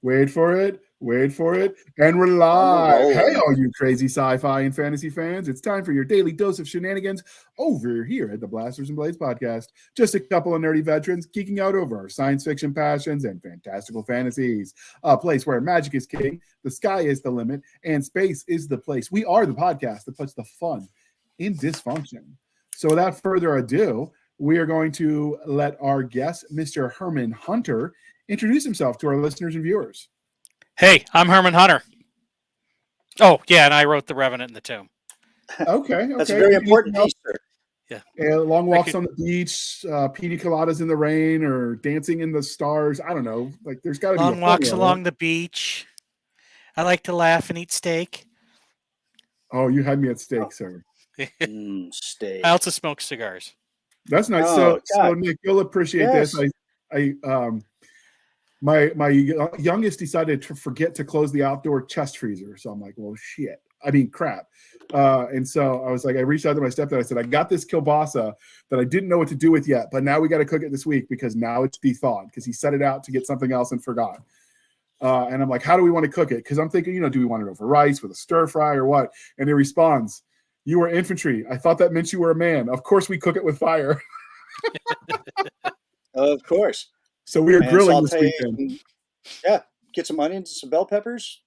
Wait for it. Wait for it. And we're live. Hey, all you crazy sci-fi and fantasy fans. It's time for your daily dose of shenanigans over here at the Blasters and Blades podcast. Just a couple of nerdy veterans geeking out over our science fiction passions and fantastical fantasies. A place where magic is king, the sky is the limit, and space is the place. We are the podcast that puts the fun in dysfunction. So without further ado, we are going to let our guest, Mr. Herman Hunter, introduce himself to our listeners and viewers. Hey, I'm Herman Hunter. Oh, yeah, and I wrote The Revenant in the Tomb. Okay. That's a very important piece, sir. Yeah. Long walks on the beach, pina coladas in the rain, or dancing in the stars. I don't know. Like, there's got to be long walks along the beach. I like to laugh and eat steak. Oh, you had me at steak, sir. Steak. I also smoke cigars. That's nice. Oh, so Nick, you'll appreciate this. My youngest decided to forget to close the outdoor chest freezer. So I'm like, well, shit. I mean, crap. And so I was like, I reached out to my stepdad. I said, I got this kielbasa that I didn't know what to do with yet, but now we got to cook it this week because now it's de-thawed because he set it out to get something else and forgot. And I'm like, how do we want to cook it? Because I'm thinking, do we want it over rice with a stir fry or what? And he responds, you were infantry. I thought that meant you were a man. Of course we cook it with fire. Of course. So we are grilling this weekend. Get some onions and some bell peppers.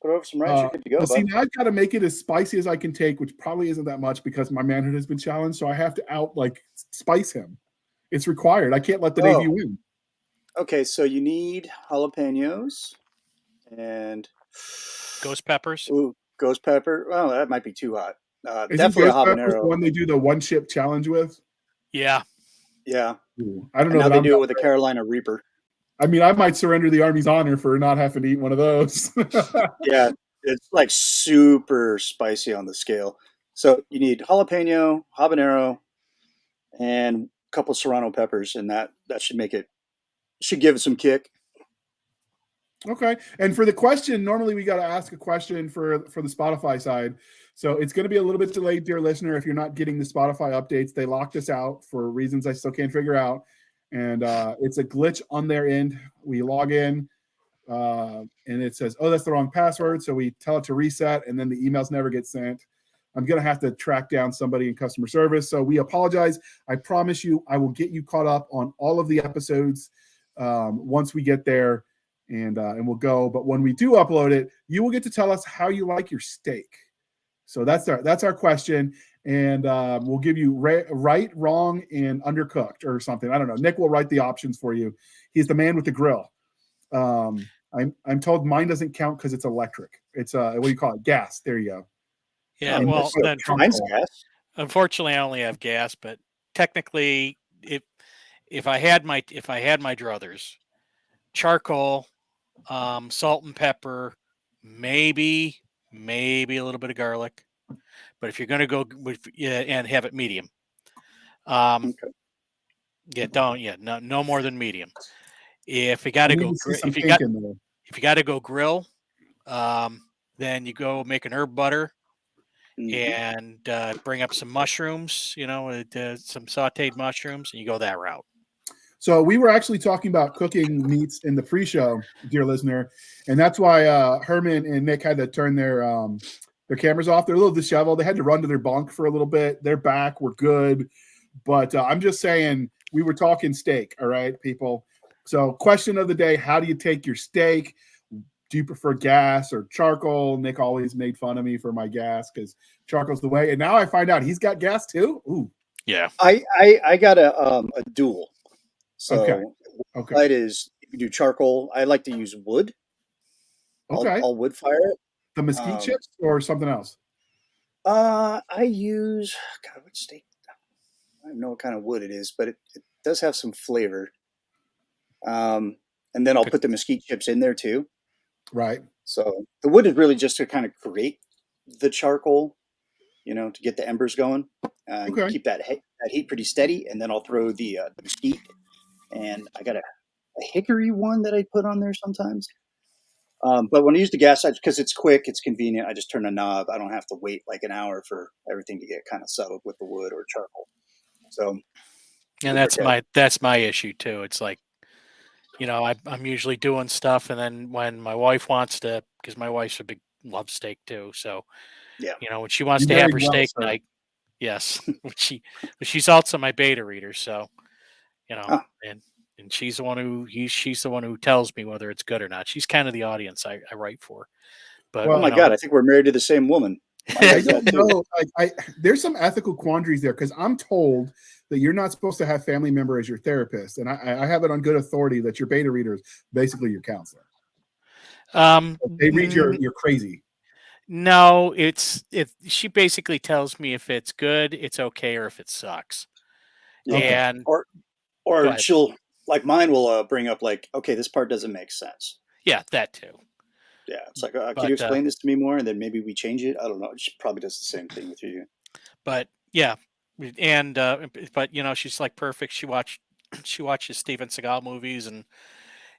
Put over some rice. You're good to go. See, now I've got to make it as spicy as I can take, which probably isn't that much because my manhood has been challenged. So I have to spice him. It's required. I can't let the Navy win. Okay, so you need jalapenos and ghost peppers. Ooh, ghost pepper. Well, that might be too hot. Definitely a habanero. The one they do the one chip challenge with. Yeah. Ooh, I don't know. Now they do it with a Carolina Reaper. I mean, I might surrender the Army's honor for not having to eat one of those. Yeah, it's like super spicy on the scale. So you need jalapeno, habanero, and a couple serrano peppers, and that should give it some kick. Okay. And for the question, normally we got to ask a question for the Spotify side. So it's going to be a little bit delayed, dear listener, if you're not getting the Spotify updates. They locked us out for reasons I still can't figure out. And it's a glitch on their end. We log in and it says, oh, that's the wrong password. So we tell it to reset and then the emails never get sent. I'm going to have to track down somebody in customer service. So we apologize. I promise you, I will get you caught up on all of the episodes once we get there and we'll go. But when we do upload it, you will get to tell us how you like your steak. So that's our question. And we'll give you right, wrong, and undercooked or something. I don't know. Nick will write the options for you. He's the man with the grill. I'm told mine doesn't count because it's electric. It's what do you call it? Gas. There you go. Yeah. Well, then mine's gas. Unfortunately, I only have gas, but technically, if I had my druthers, charcoal, salt and pepper, maybe a little bit of garlic. But if you're going to go with and have it medium, no more than medium. If you got to go grill, then you go make an herb butter and bring up some mushrooms, some sautéed mushrooms, and you go that route. So we were actually talking about cooking meats in the pre-show, dear listener, and that's why Herman and Nick had to turn their cameras off. They're a little disheveled. They had to run to their bunk for a little bit. They're back. We're good. But I'm just saying, we were talking steak, all right, people? So question of the day, how do you take your steak? Do you prefer gas or charcoal? Nick always made fun of me for my gas because charcoal's the way. And now I find out he's got gas too. Ooh. Yeah. I got a dual. So okay. That is, you do charcoal. I like to use wood. Okay. I'll wood fire it. The mesquite chips or something else? I use what steak? I don't know what kind of wood it is, but it does have some flavor. And then I'll put the mesquite chips in there too. Right. So the wood is really just to kind of create the charcoal, to get the embers going. Keep that heat pretty steady, and then I'll throw the mesquite. And I got a hickory one that I put on there sometimes. But when I use the gas, because it's quick, it's convenient, I just turn a knob. I don't have to wait like an hour for everything to get kind of settled with the wood or charcoal. So, and that's my issue too. It's like I'm usually doing stuff, and then when my wife wants to, because my wife's a big love steak too, so Yeah. when she wants You to have married her well, steak sir. night, yes, she's also my beta reader, so and she's the one she's the one who tells me whether it's good or not. She's kind of the audience I write for. But Oh my God, I think we're married to the same woman. Mine I does don't that too. know. There's some ethical quandaries there because I'm told that you're not supposed to have family member as your therapist, and I have it on good authority that your beta reader is basically your counselor. They read you're crazy. No, she basically tells me if it's good, it's okay, or if it sucks. Yeah. And or she'll, like, mine will bring up like, okay, this part doesn't make sense. Yeah, that too. Yeah, it's like, can you explain this to me more? And then maybe we change it. I don't know. She probably does the same thing with you. But yeah, and but she's like perfect. She watches Steven Seagal movies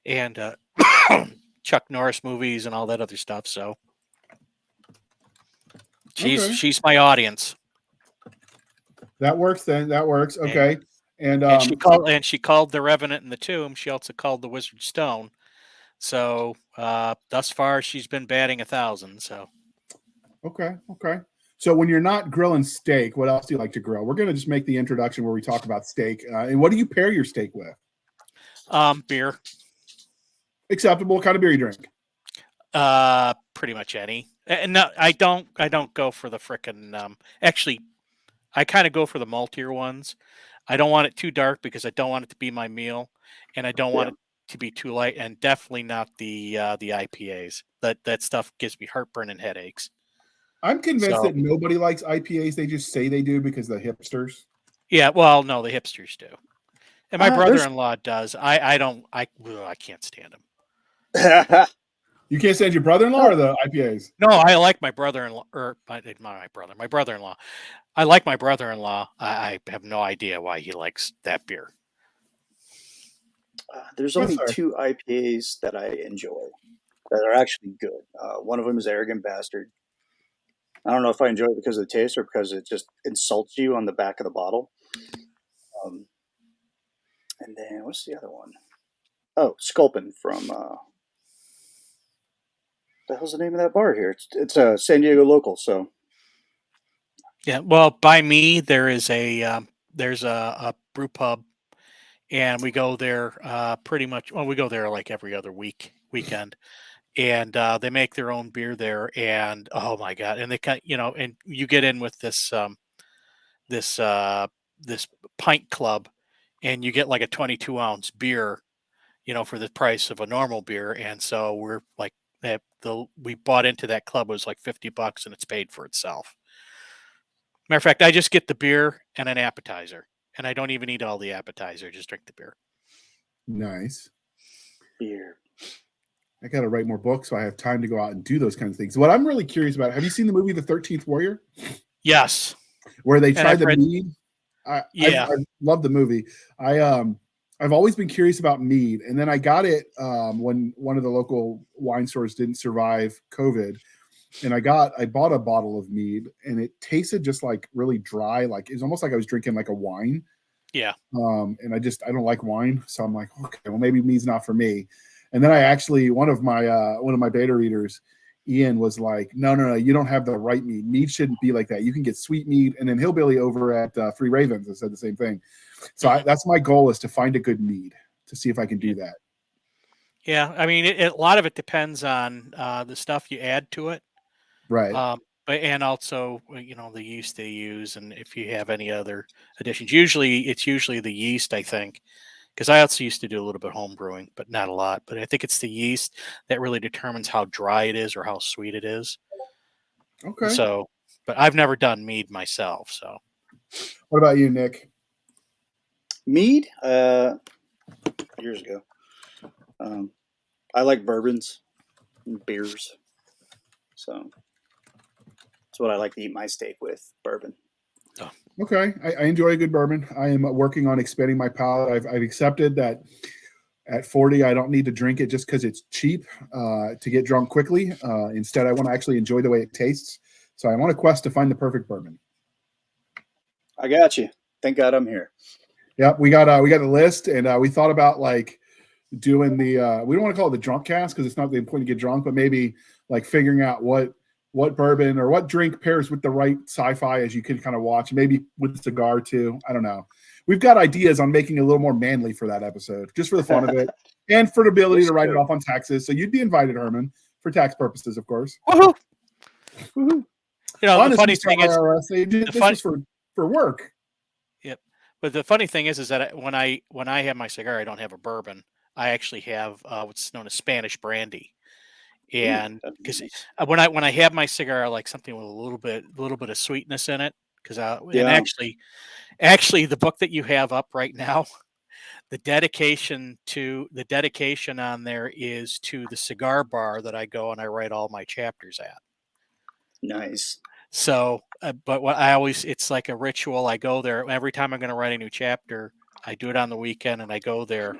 and Chuck Norris movies and all that other stuff. So she's my audience. That works then. That works. Okay. And she called The Revenant and the Tomb. She also called The Wizard Stone. So thus far, she's been batting 1,000. So okay. So when you're not grilling steak, what else do you like to grill? We're going to just make the introduction where we talk about steak. And what do you pair your steak with? Beer. Acceptable. What kind of beer you drink? Pretty much any. And no, I don't go for the frickin' actually, I kind of go for the maltier ones. I don't want it too dark because I don't want it to be my meal, and I don't want it to be too light, and definitely not the IPAs. That stuff gives me heartburn and headaches. I'm convinced that nobody likes IPAs. They just say they do because the hipsters. Yeah, well, no, the hipsters do, and my brother-in-law does. I don't. I can't stand them. You can't stand your brother-in-law or the IPAs? No, I like my brother-in-law, or my brother-in-law. I like my brother-in-law. I have no idea why he likes that beer. There's only 2 IPAs that I enjoy that are actually good. One of them is Arrogant Bastard. I don't know if I enjoy it because of the taste or because it just insults you on the back of the bottle. And then what's the other one? Oh, Sculpin from the hell's the name of that bar here? It's a San Diego local. So yeah, well, by me there's a brew pub, and we go there pretty much. Well, we go there like every other weekend, and they make their own beer there. And oh my god! And they and you get in with this this pint club, and you get like a 22-ounce beer, for the price of a normal beer. And so we're like we bought into that club. It was like $50, and it's paid for itself. Matter of fact, I just get the beer and an appetizer, and I don't even eat all the appetizer. Just drink the beer. Nice. Beer. I got to write more books so I have time to go out and do those kinds of things. What I'm really curious about, have you seen the movie The 13th Warrior? Yes. Where they tried the mead? I love the movie. I've always been curious about mead, and then I got it when one of the local wine stores didn't survive COVID, and I bought a bottle of mead, and it tasted just like really dry, like it was almost like I was drinking like a wine. Yeah. And I don't like wine, so I'm like, okay, well maybe mead's not for me. And then I actually one of my beta readers, Ian, was like, no, you don't have the right mead. Mead shouldn't be like that. You can get sweet mead. And then Hillbilly over at Three Ravens has said the same thing. So that's my goal, is to find a good mead, to see if I can do that. Yeah, I mean, a lot of it depends on the stuff you add to it, right? But and also the yeast they use, and if you have any other additions. It's usually the yeast, I think, because I also used to do a little bit of home brewing, but not a lot. But I think it's the yeast that really determines how dry it is or how sweet it is. Okay. So, but I've never done mead myself. So, what about you, Nick? Mead? Years ago. I like bourbons and beers. So that's what I like to eat my steak with, bourbon. Oh. Okay. I enjoy a good bourbon. I am working on expanding my palate. I've accepted that at 40, I don't need to drink it just because it's cheap to get drunk quickly. Instead, I want to actually enjoy the way it tastes. So I want a quest to find the perfect bourbon. I got you. Thank God I'm here. Yep, we got a list, and we thought about like doing the we don't want to call it the drunk cast because it's not the point to get drunk, but maybe like figuring out what bourbon or what drink pairs with the right sci-fi as you can kind of watch, maybe with a cigar too. I don't know. We've got ideas on making it a little more manly for that episode, just for the fun of it and for the ability to write it off on taxes. So you'd be invited, Herman, for tax purposes, of course. Woohoo! Woohoo. You know, honestly, the funny thing is, this was for work. Yep. But the funny thing is that when I have my cigar, I don't have a bourbon. I actually have what's known as Spanish brandy. And because when I have my cigar, I like something with a little bit of sweetness in it. Because and actually, the book that you have up right now, the dedication on there is to the cigar bar that I go and I write all my chapters at. Nice. So, but it's like a ritual. I go there every time I'm going to write a new chapter. I do it on the weekend and I go there,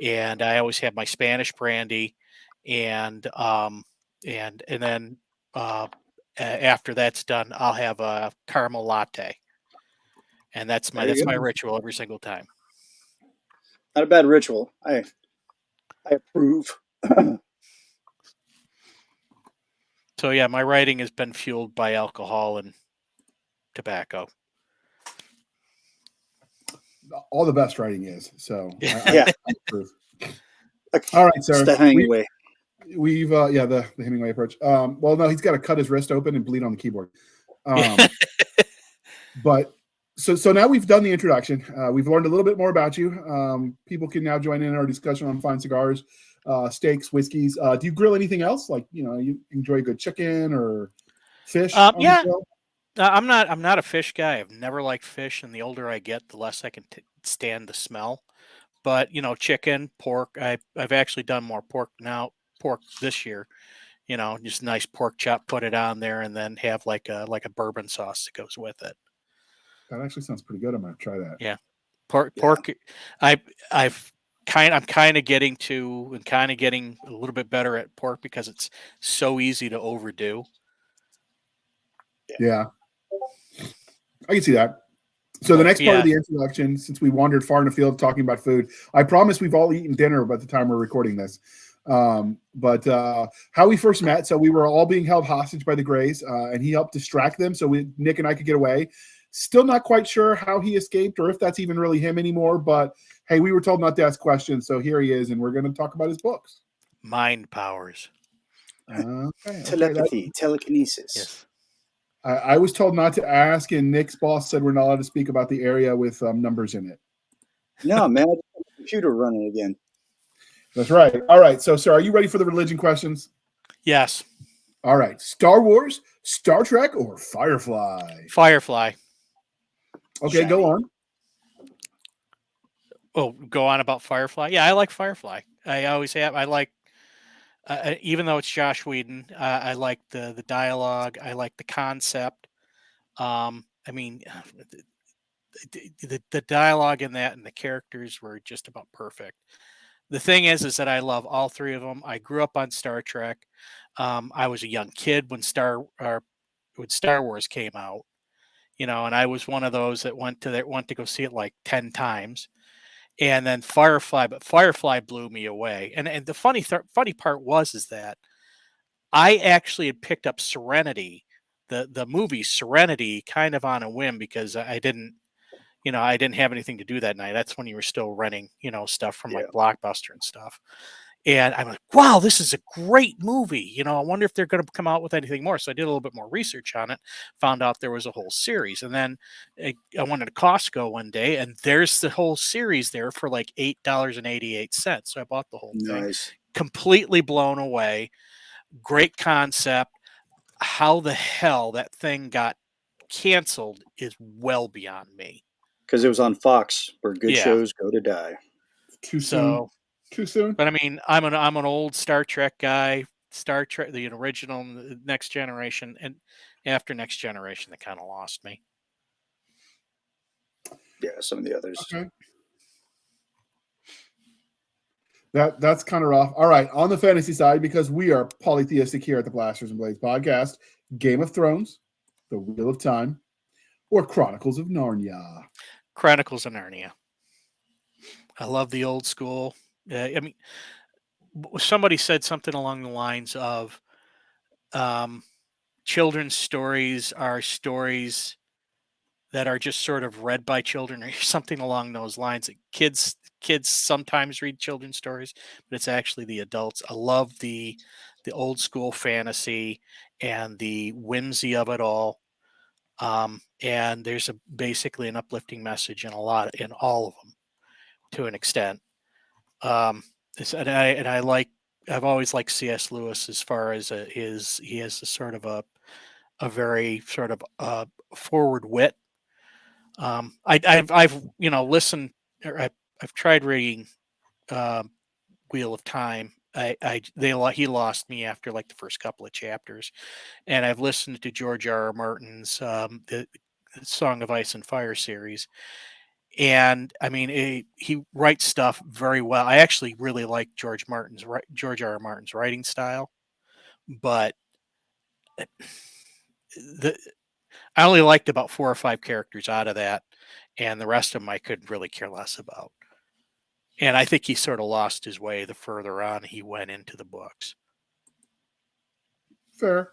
and I always have my Spanish brandy, and then after that's done, I'll have a caramel latte, and that's my ritual every single time. Not a bad ritual. I approve. So yeah, my writing has been fueled by alcohol and tobacco. All the best writing is. So yeah. I approve. All right, sir. It's the Hemingway. We've the Hemingway approach. Well, no, he's got to cut his wrist open and bleed on the keyboard. But so now we've done the introduction. We've learned a little bit more about you. People can now join in our discussion on fine cigars, steaks, whiskeys. Do you grill anything else? Like, you enjoy good chicken or fish? Yeah. I'm not a fish guy. I've never liked fish, and the older I get, the less I can stand the smell. But chicken, pork. I've actually done more pork this year. Just nice pork chop, put it on there, and then have like a bourbon sauce that goes with it. That actually sounds pretty good. I'm gonna try that. Yeah, pork. I'm kind of getting a little bit better at pork because it's so easy to overdo. Yeah, I can see that. So the next part of the introduction, since we wandered far in the field talking about food, I promise we've all eaten dinner by the time we're recording this. But how we first met, so we were all being held hostage by the Greys, and he helped distract them so Nick and I could get away. Still not quite sure how he escaped or if that's even really him anymore, but hey, we were told not to ask questions, so here he is, and we're going to talk about his books. Mind powers. Telepathy, telekinesis. Yes. I was told not to ask, and Nick's boss said we're not allowed to speak about the area with numbers in it. No, man, I just have the computer running again. That's right. All right, so sir, are you ready for the religion questions? Yes. All right. Star Wars, Star Trek, or Firefly? Firefly. Okay, go on. Oh, go on about Firefly? Yeah, I like Firefly. I always have. I like, even though it's Joss Whedon, I like the dialogue. I like the concept. I mean, the dialogue in that and the characters were just about perfect. The thing is that I love all three of them. I grew up on Star Trek. I was a young kid when Star Wars came out, and I was one of those that went to go see it like 10 times. And then Firefly blew me away. And the funny part is that I actually had picked up Serenity, the movie Serenity, kind of on a whim because I didn't have anything to do that night. That's when you were still renting, stuff from like Blockbuster and stuff. And I'm like, wow, this is a great movie. I wonder if they're going to come out with anything more. So I did a little bit more research on it, found out there was a whole series. And then I went to Costco one day, and there's the whole series there for like $8.88. So I bought the whole thing. Completely blown away. Great concept. How the hell that thing got canceled is well beyond me. Because it was on Fox, where good shows go to die. Too soon. But I mean, I'm an old Star Trek guy. Star Trek, the original, the Next Generation, and after Next Generation, that kind of lost me. Yeah, some of the others. Okay. That's kind of rough. All right, on the fantasy side, because we are polytheistic here at the Blasters and Blades podcast, Game of Thrones, The Wheel of Time, or Chronicles of Narnia? Chronicles of Narnia. I love the old school. I mean, somebody said something along the lines of children's stories are stories that are just sort of read by children or something along those lines. Kids sometimes read children's stories, but it's actually the adults. I love the old school fantasy and the whimsy of it all. And there's basically an uplifting message in all of them to an extent. I've always liked C.S. Lewis as far as he has a sort of a very sort of forward wit. I've listened, or I've tried reading Wheel of Time. He lost me after like the first couple of chapters, and I've listened to George R.R. Martin's the Song of Ice and Fire series, and I mean he writes stuff very well. I actually really like George R.R. Martin's writing style, but I only liked about 4 or 5 characters out of that, and the rest of them I could really care less about. And I think he sort of lost his way the further on he went into the books. Fair.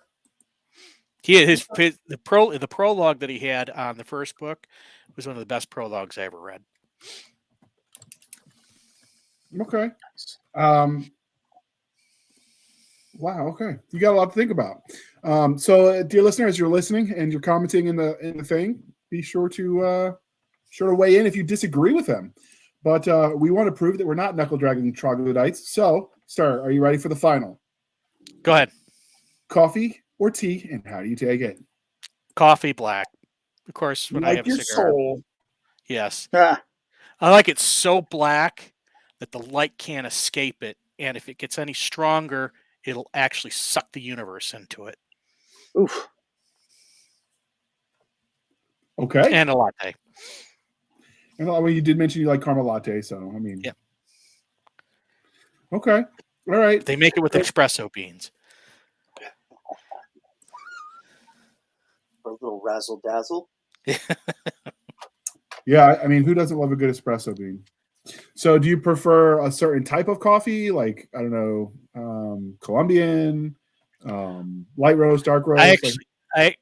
The prologue that he had on the first book was one of the best prologues I ever read. Okay. Wow. Okay. You got a lot to think about. So, dear listener, as you're listening and you're commenting in the thing, be sure to weigh in if you disagree with them. But we want to prove that we're not knuckle dragging troglodytes. So, Star, are you ready for the final? Go ahead. Coffee or tea, and how do you take it? Coffee black. Of course, when I have a cigar. Soul. Yes. I like it so black that the light can't escape it. And if it gets any stronger, it'll actually suck the universe into it. Oof. Okay. And a latte. And well, you did mention you like caramel latte, so I mean. Yeah. Okay. All right. They make it with espresso beans. A little razzle dazzle. Yeah, I mean, who doesn't love a good espresso bean? So, do you prefer a certain type of coffee, like I don't know, Colombian, light roast, dark roast? I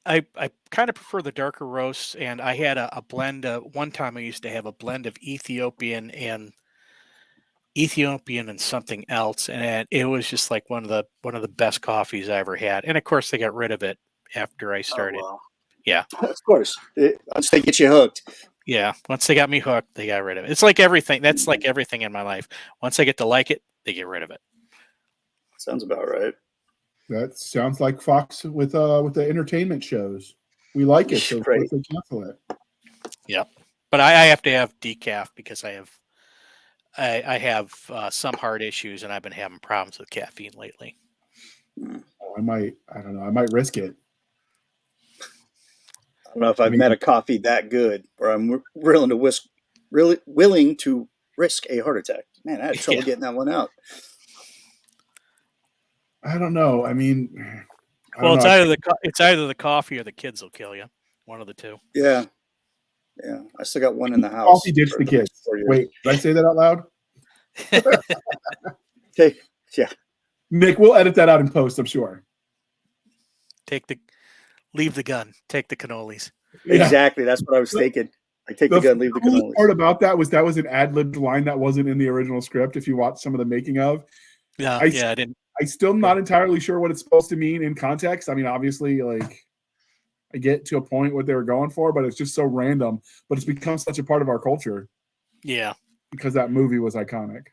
kind of prefer the darker roasts, and I had a blend. One time, I used to have a blend of Ethiopian and something else, and it was just like one of the best coffees I ever had. And of course, they got rid of it after I started. Oh, wow. Yeah, of course. Once they get you hooked. Yeah, once they got me hooked, they got rid of it. It's like everything. That's like everything in my life. Once I get to like it, they get rid of it. Sounds about right. That sounds like Fox with the entertainment shows. We like it, so of course they cancel it. Yep, but I have to have decaf because I have some heart issues, and I've been having problems with caffeine lately. I don't know. I might risk it. I don't know if I've met a coffee that good, or I'm willing to risk a heart attack. Man, I had trouble getting that one out. I don't know. I mean, it's either the coffee or the kids will kill you. One of the two. Yeah. I still got one in the house. Coffee ditch the kids. Wait, did I say that out loud? Okay. Yeah. Nick, we'll edit that out in post, I'm sure. Leave the gun. Take the cannolis. Exactly. That's what I was thinking. I take the gun, leave the cannolis. The part about that was an ad-libbed line that wasn't in the original script. If you watch some of the making of, I didn't. I'm still not entirely sure what it's supposed to mean in context. I mean, obviously, like I get to a point what they were going for, but it's just so random. But it's become such a part of our culture. Yeah, because that movie was iconic.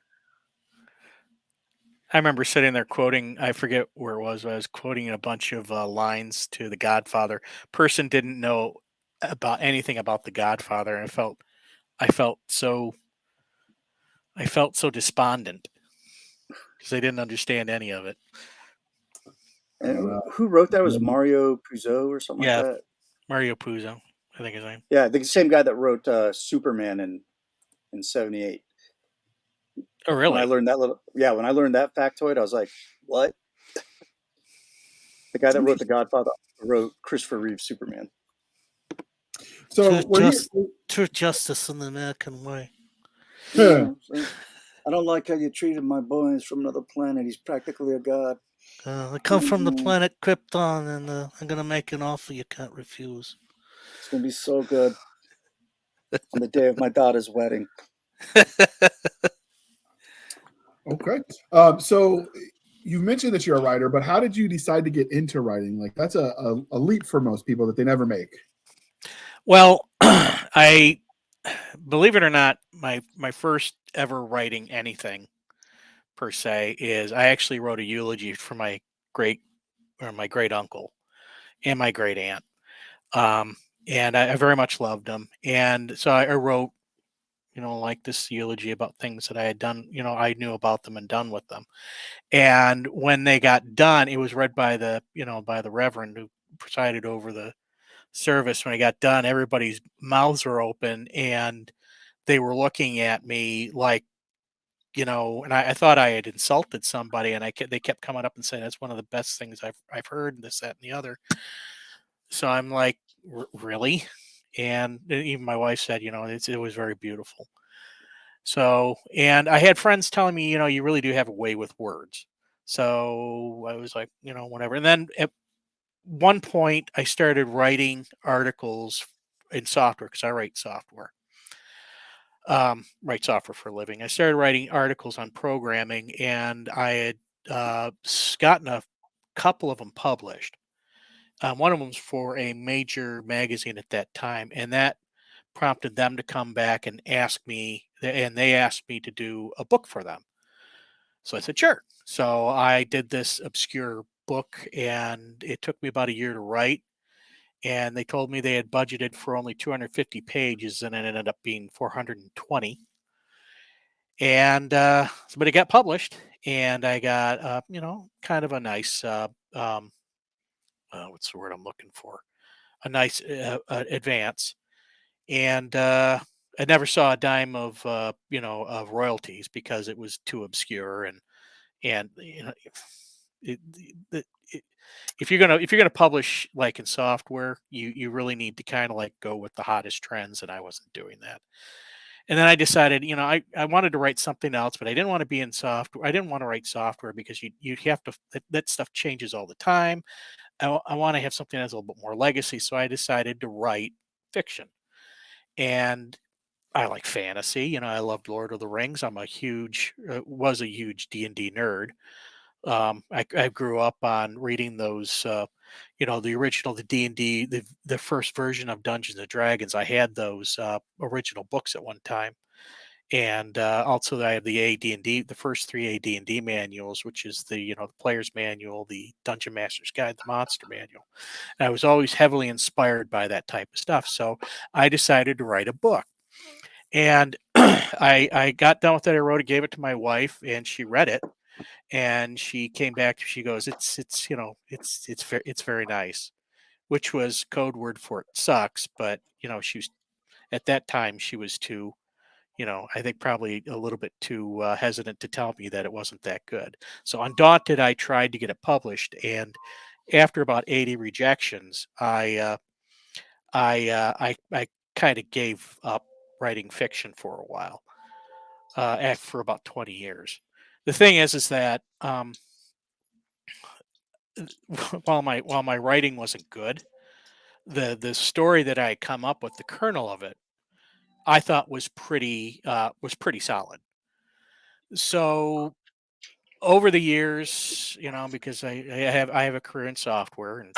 I remember sitting there quoting, I forget where it was, but I was quoting a bunch of lines to The Godfather. Person didn't know about anything about The Godfather, and I felt so despondent because they didn't understand any of it. And who wrote that? Was Mario Puzo or something like that? Mario Puzo, I think his name. Yeah, the same guy that wrote Superman in '78. Oh, really? When I learned that factoid, I was like, "What?" The guy that wrote The Godfather wrote Christopher Reeve's Superman. So true justice in the American way. I don't like how you treated my boy. He's from another planet. He's practically a god. I come from the planet Krypton, and I'm gonna make an offer you can't refuse. It's gonna be so good on the day of my daughter's wedding. Okay. So you mentioned that you're a writer, but how did you decide to get into writing? Like that's a leap for most people that they never make. Well, I believe it or not, my first ever writing anything per se is I actually wrote a eulogy for my great uncle and my great aunt. Um, and I very much loved them. And so I wrote, like this eulogy about things that I had done, I knew about them and done with them. And when they got done, it was read by the reverend who presided over the service. When it got done, everybody's mouths were open and they were looking at me like, and I thought I had insulted somebody, and they kept coming up and saying that's one of the best things I've heard, and this, that, and the other. So I'm like, really? And even my wife said, it was very beautiful. So, and I had friends telling me, you really do have a way with words. So I was like, whatever. And then at one point, I started writing articles in software because I write software for a living. I started writing articles on programming, and I had gotten a couple of them published. One of them was for a major magazine at that time, and that prompted them to come back and they asked me to do a book for them. So I said, sure. So I did this obscure book, and it took me about a year to write. And they told me they had budgeted for only 250 pages, and it ended up being 420. And but it got published, and I got kind of a nice what's the word I'm looking for? A nice advance, and I never saw a dime of royalties because it was too obscure, and it, it, it, if you're gonna publish like in software, you really need to kind of like go with the hottest trends, and I wasn't doing that. And then I decided, I wanted to write something else, but I didn't want to be in software. I didn't want to write software because you have to that stuff changes all the time. I want to have something that's a little bit more legacy. So I decided to write fiction. And I like fantasy. I loved Lord of the Rings. Was a huge D&D nerd. I grew up on reading those, the original, the D&D, the first version of Dungeons and Dragons. I had those original books at one time. And also I have the AD&D, the first three AD&D manuals, which is the player's manual, the Dungeon Master's Guide, the Monster Manual. And I was always heavily inspired by that type of stuff. So I decided to write a book. And I got done with it. I wrote it, gave it to my wife, and she read it. And she came back. She goes, it's very nice, which was code word for it sucks. But she was at that time she was too, I think probably a little bit too hesitant to tell me that it wasn't that good. So undaunted, I tried to get it published, and after about 80 rejections, I kind of gave up writing fiction for a while, for about 20 years. The thing is that while my writing wasn't good, the story that I had come up with, the kernel of it, I thought was pretty solid. So over the years, because I have a career in software and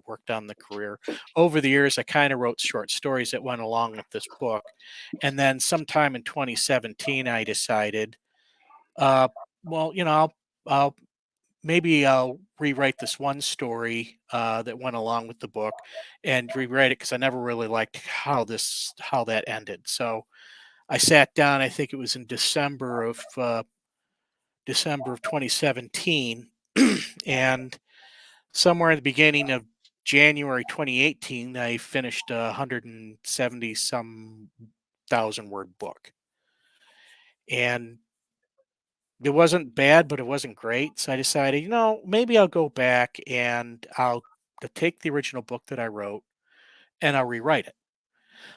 worked on the career. Over the years, I kind of wrote short stories that went along with this book, and then sometime in 2017, I decided, well, maybe I'll rewrite this one story that went along with the book, and rewrite it because I never really liked how that ended. So I sat down. I think it was in December of 2017, and somewhere in the beginning of January 2018, I finished a 170 some thousand word book. And it wasn't bad, but it wasn't great. So I decided, maybe I'll go back and I'll take the original book that I wrote and I'll rewrite it.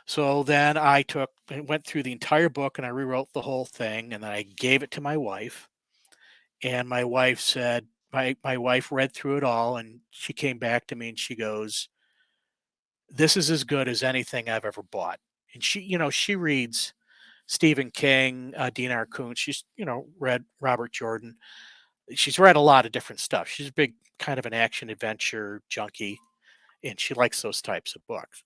So then I went through the entire book and I rewrote the whole thing, and then I gave it to my wife. And my wife said, my wife read through it all, and she came back to me and she goes, "This is as good as anything I've ever bought." And she reads Stephen King, Dean R. Koontz. She's, read Robert Jordan. She's read a lot of different stuff. She's a big kind of an action adventure junkie, and she likes those types of books.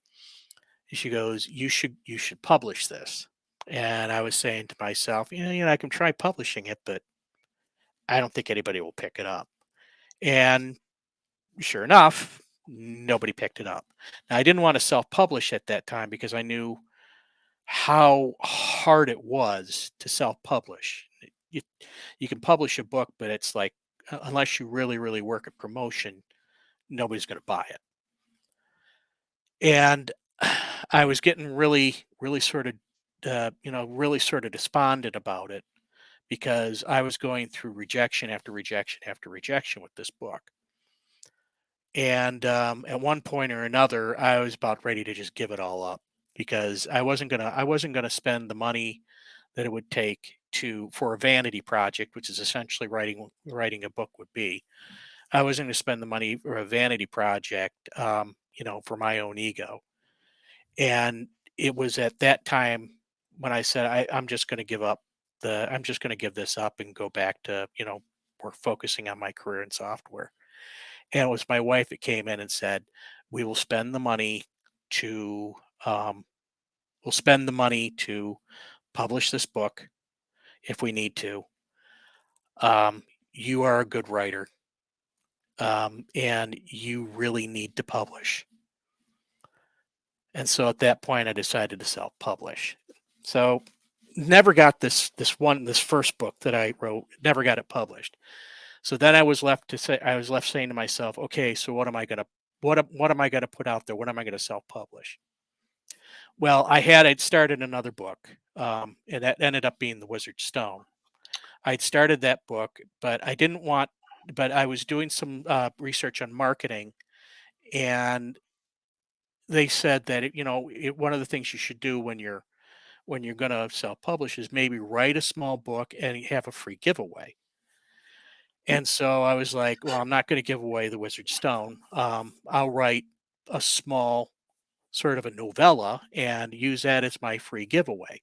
And she goes, "You should publish this." And I was saying to myself, I can try publishing it, but I don't think anybody will pick it up. And sure enough, nobody picked it up. Now, I didn't want to self-publish at that time because I knew how hard it was to self-publish. You, you can publish a book, but it's like, unless you really, really work at promotion, nobody's going to buy it. And I was getting really, really sort of, really sort of despondent about it because I was going through rejection after rejection after rejection with this book. And at one point or another, I was about ready to just give it all up because I wasn't gonna spend the money that it would take for a vanity project, which is essentially writing a book would be. I wasn't going to spend the money for a vanity project, for my own ego. And it was at that time when I said I'm just going to give up I'm just going to give this up and go back to we're focusing on my career in software. And it was my wife that came in and said, "We will spend the money to um, we'll spend the money to publish this book if we need to. Um, you are a good writer, and you really need to publish." And so at that point, I decided to self-publish. So never got this first book that I wrote, never got it published. So then I was left saying to myself, okay, so what am I gonna put out there? What am I gonna self-publish? Well, I'd started another book, and that ended up being The Wizard's Stone. I'd started that book, but I was doing some research on marketing, and they said that one of the things you should do when you're going to self-publish is maybe write a small book and have a free giveaway. And so I was like, well, I'm not going to give away The Wizard's Stone. I'll write a small sort of a novella and use that as my free giveaway.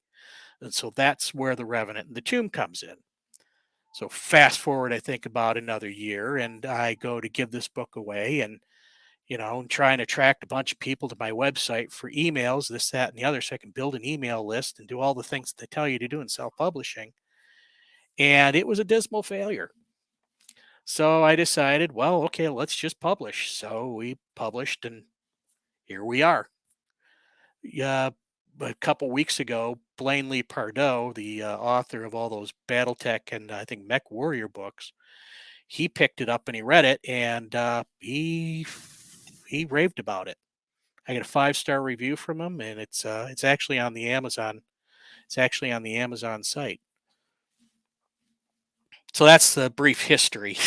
And so that's where The Revenant and the Tomb comes in. So fast forward, I think about another year, and I go to give this book away, and trying to attract a bunch of people to my website for emails, this, that, and the other, so I can build an email list and do all the things that they tell you to do in self-publishing. And it was a dismal failure. So I decided, well, okay, let's just publish. So we published, and here we are. A couple weeks ago, Blaine Lee Pardoe, the author of all those BattleTech and I think Mech Warrior books, he picked it up and he read it, and he raved about it. I got a 5-star review from him, and it's actually on the Amazon. It's actually on the Amazon site. So that's the brief history,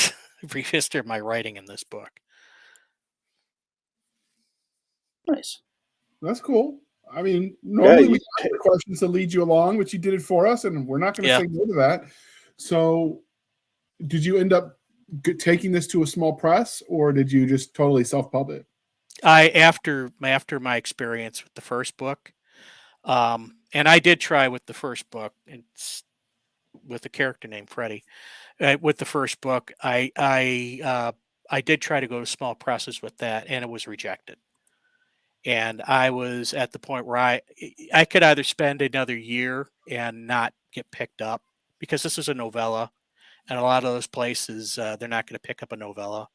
brief history of my writing in this book. Nice. That's cool. I mean, normally we ask questions to lead you along, but you did it for us, and we're not going to say no to that. So, did you end up taking this to a small press, or did you just totally self-publish? After my experience with the first book, and I did try with the first book, it's with a character named Freddie. With the first book, I did try to go to small presses with that, and it was rejected. And I was at the point where I could either spend another year and not get picked up, because this is a novella, and a lot of those places they're not going to pick up a novella.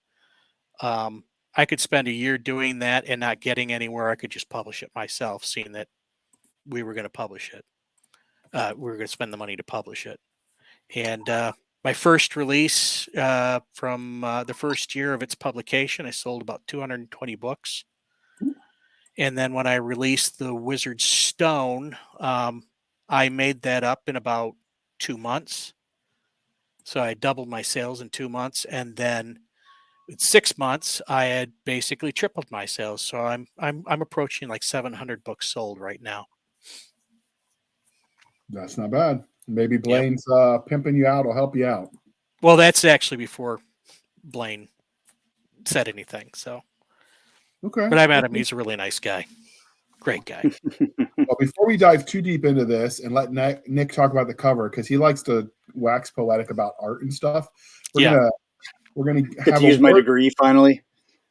I could spend a year doing that and not getting anywhere. I could just publish it myself, seeing that we were going to publish it. We were going to spend the money to publish it. And my first release from the first year of its publication, I sold about 220 books. And then when I released The Wizard's Stone, I made that up in about 2 months. So I doubled my sales in 2 months. And then in 6 months, I had basically tripled my sales. So I'm approaching like 700 books sold right now. That's not bad. Maybe Yep. Blaine's pimping you out will help you out. Well, that's actually before Blaine said anything. So, Okay. but I met him. He's a really nice guy. Great guy. Well, before we dive too deep into this and let Nick talk about the cover, because he likes to wax poetic about art and stuff, we're gonna Get have to use my degree finally.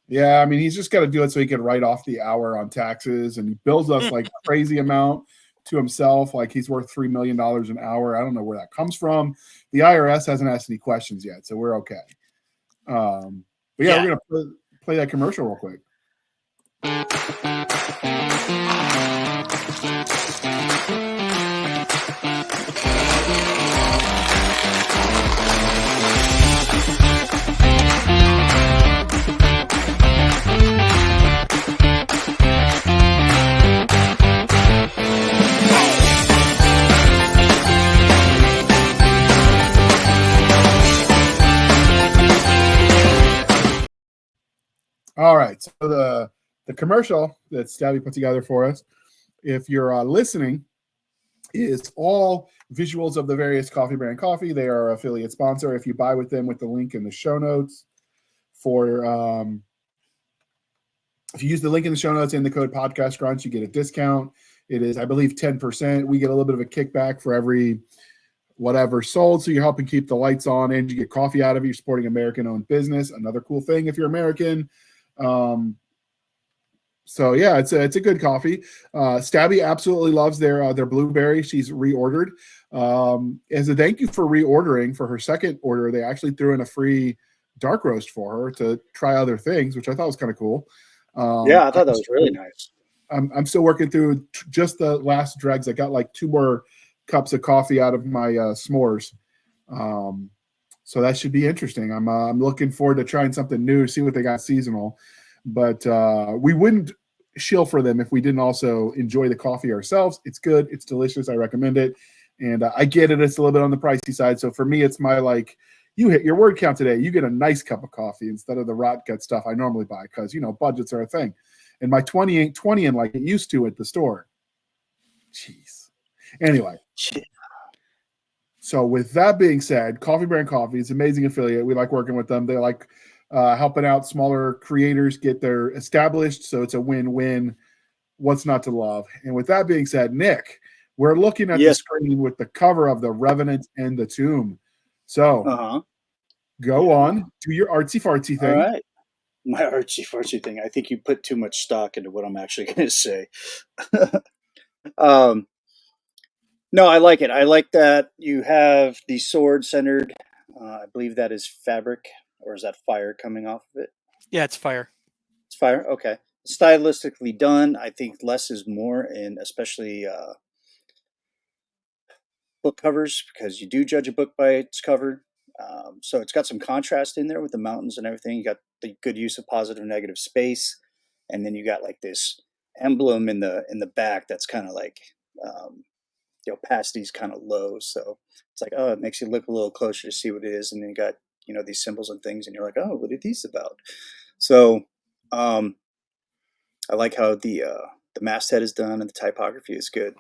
Yeah, I mean, he's just got to do it so he can write off the hour on taxes, and he bills us like a crazy amount to himself, like he's worth $3 million an hour. I don't know where that comes from. The IRS hasn't asked any questions yet, so we're okay. But yeah, we're gonna play that commercial real quick. All right, so the commercial that Stabby put together for us, if you're listening, is all visuals of the various coffee brand coffee. They are an affiliate sponsor. If you buy with them with the link in the show notes for if you use the link in the show notes and the code podcast Grunt, you get a discount. It is, I believe, 10%. We get a little bit of a kickback for every whatever sold. So you're helping keep the lights on and you get coffee out of it. You're supporting American owned business. Another cool thing if you're American. So yeah, it's a good coffee. Stabby absolutely loves their blueberry. She's reordered. As a thank you for reordering for her second order, they actually threw in a free dark roast for her to try other things, which I thought was kind of cool. Yeah, I thought that was really nice. I'm still working through just the last dregs. I got like 2 more cups of coffee out of my s'mores. So that should be interesting. I'm looking forward to trying something new, see what they got seasonal. But we wouldn't shill for them if we didn't also enjoy the coffee ourselves. It's good. It's delicious. I recommend it. And I get it. It's a little bit on the pricey side. So for me, it's my like, you hit your word count today. You get a nice cup of coffee instead of the rot gut stuff I normally buy because, you know, budgets are a thing. And my 20 ain't 20 and like it used to at the store. Jeez. Anyway. So with that being said, Coffee Brand Coffee is an amazing affiliate. We like working with them. They like helping out smaller creators get their established. So it's a win-win. What's not to love? And with that being said, Nick, we're looking at the screen with the cover of The Revenant and the Tomb. So go on, do your artsy fartsy thing. All right. My artsy fartsy thing. I think you put too much stock into what I'm actually going to say. No, I like it. I like that you have the sword centered. I believe that is fabric, or is that fire coming off of it? Yeah, it's fire. It's fire. Okay. Stylistically done. I think less is more, and especially book covers, because you do judge a book by its cover. So it's got some contrast in there with the mountains and everything. You got the good use of positive and negative space, and then you got like this emblem in the back that's kind of like opacity's kind of low, so it's like, oh, it makes you look a little closer to see what it is, and then you got these symbols and things, and you're like, oh, what are these about? So I like how the masthead is done and the typography is good.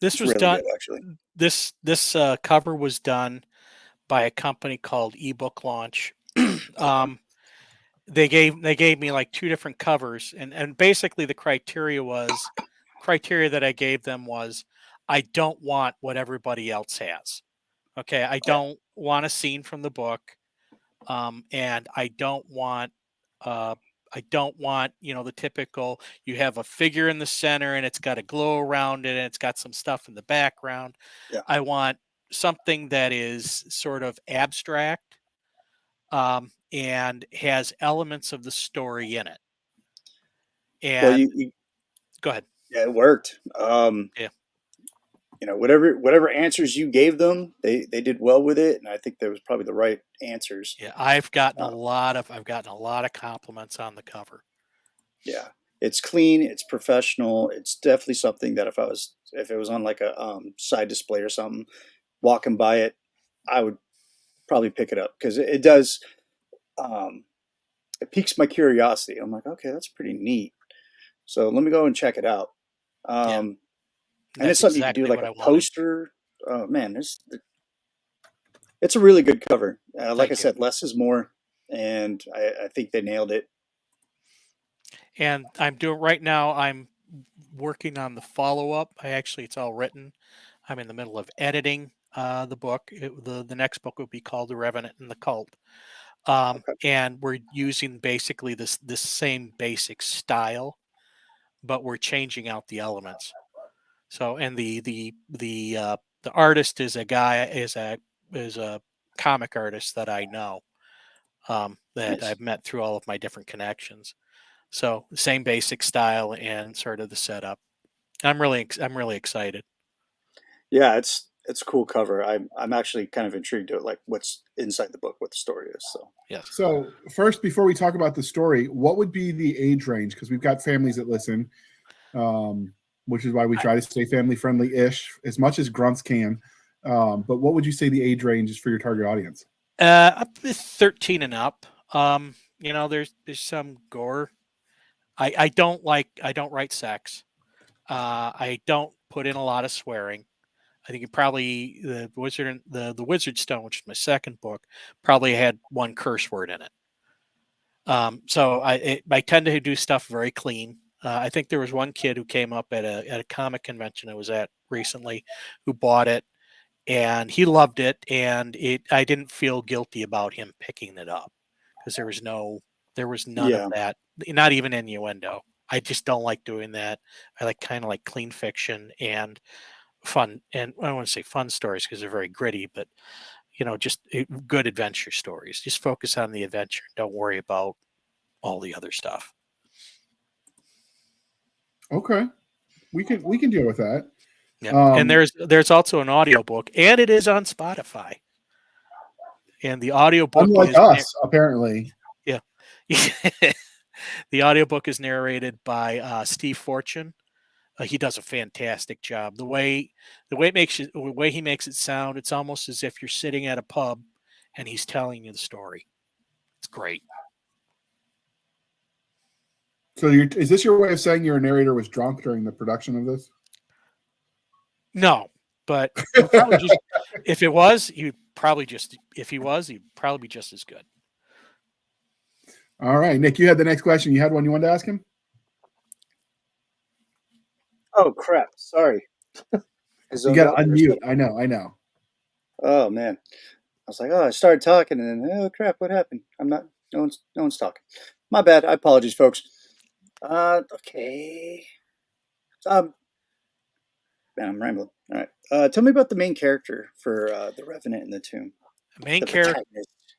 This was really done good, actually. This cover was done by a company called eBook Launch. They gave me like 2 different covers, and basically the criteria that I gave them was, I don't want what everybody else has. Okay, I don't want a scene from the book, and I don't want the typical, you have a figure in the center and it's got a glow around it and it's got some stuff in the background. Yeah. I want something that is sort of abstract and has elements of the story in it. And you go ahead. Yeah, it worked. Yeah. Whatever answers you gave them, they did well with it, and I think that was probably the right answers. Yeah, I've gotten a lot of compliments on the cover. Yeah, it's clean, it's professional, it's definitely something that if it was on like a side display or something, walking by it, I would probably pick it up because it does. It piques my curiosity. I'm like, okay, that's pretty neat. So let me go and check it out. And it's something you can do like a poster. Oh man, it's a really good cover. Like I said, less is more, and I think they nailed it. And I'm working on the follow-up. It's all written. I'm in the middle of editing the book. The next book will be called The Revenant and the Cult. And we're using basically this same basic style, but we're changing out the elements. So, and the artist is a comic artist that I know, that Nice. I've met through all of my different connections. So, same basic style and sort of the setup. I'm really excited. Yeah, it's a cool cover. I'm actually kind of intrigued to like what's inside the book, what the story is. So yes. So first, before we talk about the story, what would be the age range? Because we've got families that listen, which is why we try to stay family friendly-ish as much as grunts can. But what would you say the age range is for your target audience? Up to 13 and up. There's some gore. I don't write sex. I don't put in a lot of swearing. I think the Wizard Stone, which is my second book, probably had one curse word in it. So I tend to do stuff very clean. I think there was one kid who came up at a comic convention I was at recently, who bought it, and he loved it, and I didn't feel guilty about him picking it up because there was none of that, not even innuendo. I just don't like doing that. I kind of like clean fiction and fun, and I don't want to say fun stories because they're very gritty, but just good adventure stories. Just focus on the adventure. Don't worry about all the other stuff. Okay, we can deal with that. Yeah, and there's also an audiobook, and it is on Spotify. And the audiobook, unlike us, apparently. Yeah. The audiobook is narrated by Steve Fortune. He does a fantastic job. The way he makes it sound, it's almost as if you're sitting at a pub and he's telling you the story. It's great. So is this your way of saying your narrator was drunk during the production of this? No, but if he was, he'd probably be just as good. All right, Nick, you had the next question. You had one you wanted to ask him? Oh crap! Sorry. You got to unmute. I know. Oh man, I was like, I started talking, and then oh crap, what happened? I'm not. No one's talking. My bad. I apologize, folks. Okay. Man, I'm rambling. All right. Tell me about the main character for the Revenant in the Tomb. The main character.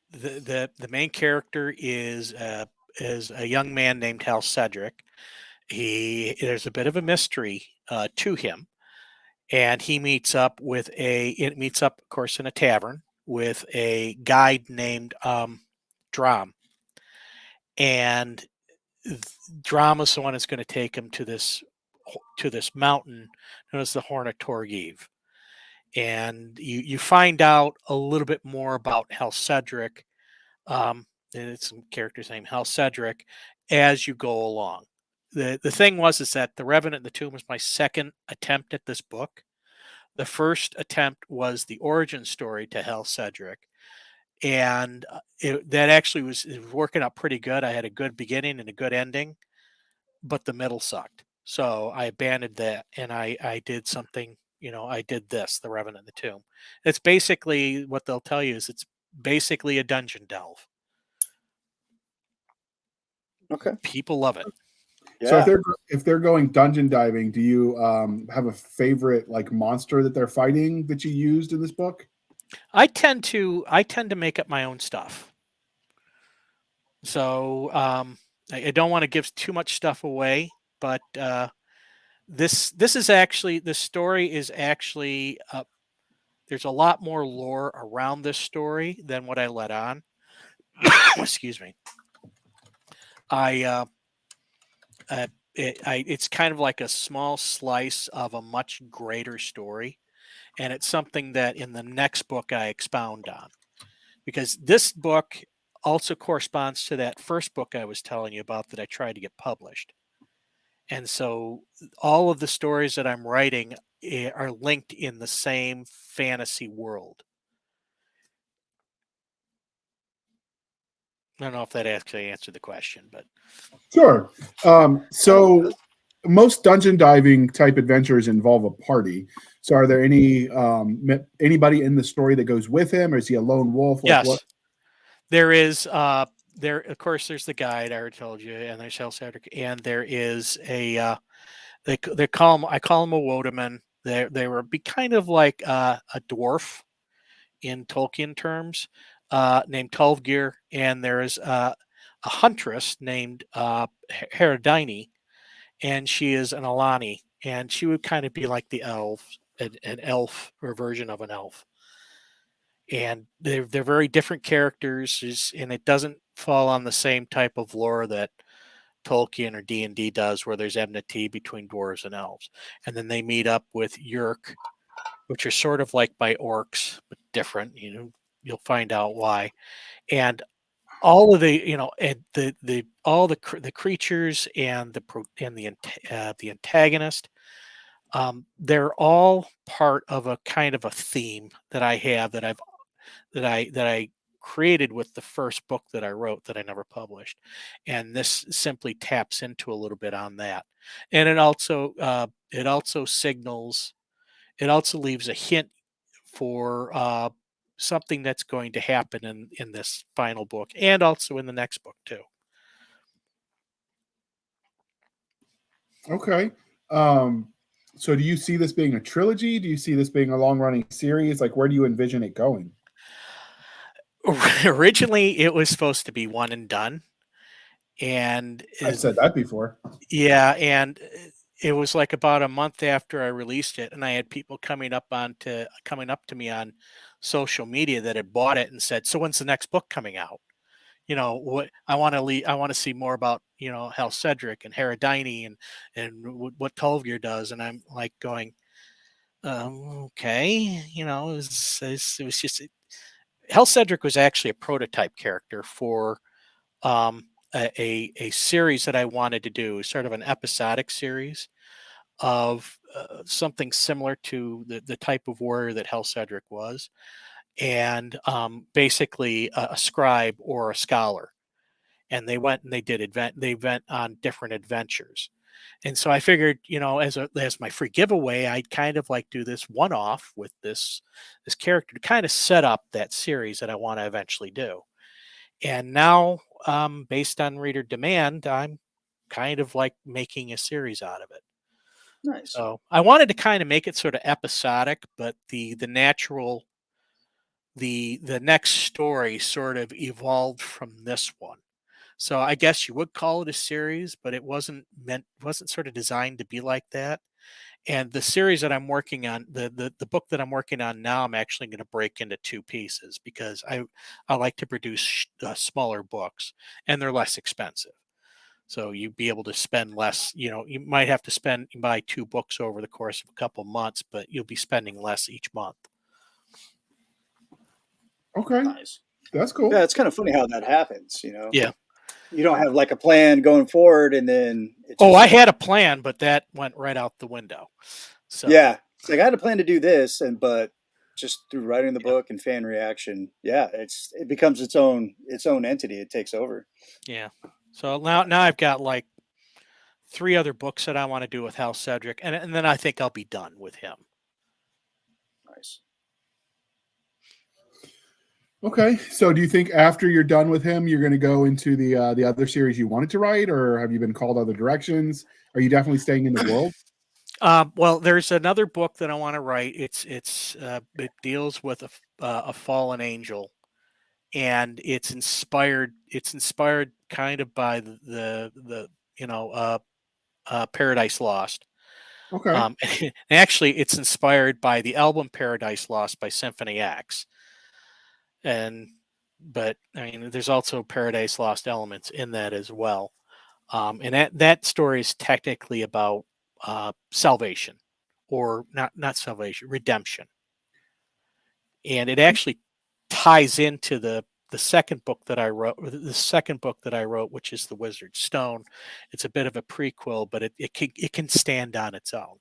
The main character is a young man named Hal Cedric. There's a bit of a mystery to him, and he meets up, of course, in a tavern with a guide named Drom, and Drom is the one that's going to take him to this mountain known as the Horn of Torgive. And you find out a little bit more about Hal Cedric. It's some character's name, Hal Cedric, as you go along. The thing is that The Revenant in the Tomb was my second attempt at this book. The first attempt was the origin story to Hal Cedric, and that actually was working out pretty good. I had a good beginning and a good ending, but the middle sucked. So I abandoned that, and I did something. I did this, The Revenant in the Tomb. It's basically what they'll tell you is it's basically a dungeon delve. Okay. People love it. Yeah. So if they're going dungeon diving, do you have a favorite like monster that they're fighting that you used in this book? I tend to make up my own stuff. So I don't want to give too much stuff away, but this story is actually there's a lot more lore around this story than what I let on. Excuse me. It's kind of like a small slice of a much greater story, and it's something that in the next book I expound on, because this book also corresponds to that first book I was telling you about that I tried to get published. And so all of the stories that I'm writing are linked in the same fantasy world. I don't know if that actually answered the question, but Sure. So most dungeon diving type adventures involve a party. So are there anybody in the story that goes with him, or is he a lone wolf? Like yes, what? there is. There, of course, there's the guide I already told you, and there's Hal Cedric, and there is a. They call him. I call him a Wodaman. They were be kind of like a dwarf in Tolkien terms, named Tulfgear, and there is a huntress named Herodine, and she is an Alani, and she would kind of be like the elf, an elf or version of an elf. And they're very different characters, and it doesn't fall on the same type of lore that Tolkien or D&D does, where there's enmity between dwarves and elves. And then they meet up with Yerk, which are sort of like by orcs, but different. You'll find out why. And all of the, and the creatures and the antagonist, they're all part of a kind of a theme that I have that I created with the first book that I wrote that I never published, and this simply taps into a little bit on that. And it also signals, it also leaves a hint for something that's going to happen in this final book, and also in the next book too. Okay. So do you see this being a trilogy? Do you see this being a long running series? Like, where do you envision it going? Originally, it was supposed to be one and done, and I've said that before. yeah, and it was like about a month after I released it, and I had people coming up to me on social media that had bought it and said, "So when's the next book coming out?" What I want to see more about, Hal Cedric and Herodine and what Tulfgear does, and I'm like going, okay, it was just Hal Cedric was actually a prototype character for a series that I wanted to do, sort of an episodic series of something similar to the type of warrior that Hal Cedric was, and basically a scribe or a scholar. And they went and they went on different adventures. And so I figured, as my free giveaway, I'd kind of like do this one off with this character to kind of set up that series that I want to eventually do. And now, based on reader demand, I'm kind of like making a series out of it. Nice. So I wanted to kind of make it sort of episodic, but the next story sort of evolved from this one. So I guess you would call it a series, but it wasn't sort of designed to be like that. And the series that I'm working on, the book that I'm working on now, I'm actually going to break into two pieces because I like to produce smaller books, and they're less expensive. So you'd be able to spend less. You might have to buy two books over the course of a couple months, but you'll be spending less each month. Okay, Nice. That's cool. Yeah, it's kind of funny how that happens. Yeah. You don't have like a plan going forward, and then I had a plan, but that went right out the window. So yeah, it's like I had a plan to do this, but just through writing the book and fan reaction, it becomes its own entity. It takes over. Yeah. So now I've got like 3 other books that I want to do with Hal Cedric, and then I think I'll be done with him. Nice. Okay, so do you think after you're done with him, you're going to go into the other series you wanted to write, or have you been called other directions? Are you definitely staying in the world? Well, there's another book that I want to write. It deals with a fallen angel, and it's inspired. It's inspired kind of by the Paradise Lost. Okay. Actually, it's inspired by the album Paradise Lost by Symphony X. But I mean, there's also Paradise Lost elements in that as well. And that story is technically about salvation, or not salvation, redemption. And it actually ties into the second book that I wrote, which is The Wizard's Stone. It's a bit of a prequel, but it can stand on its own.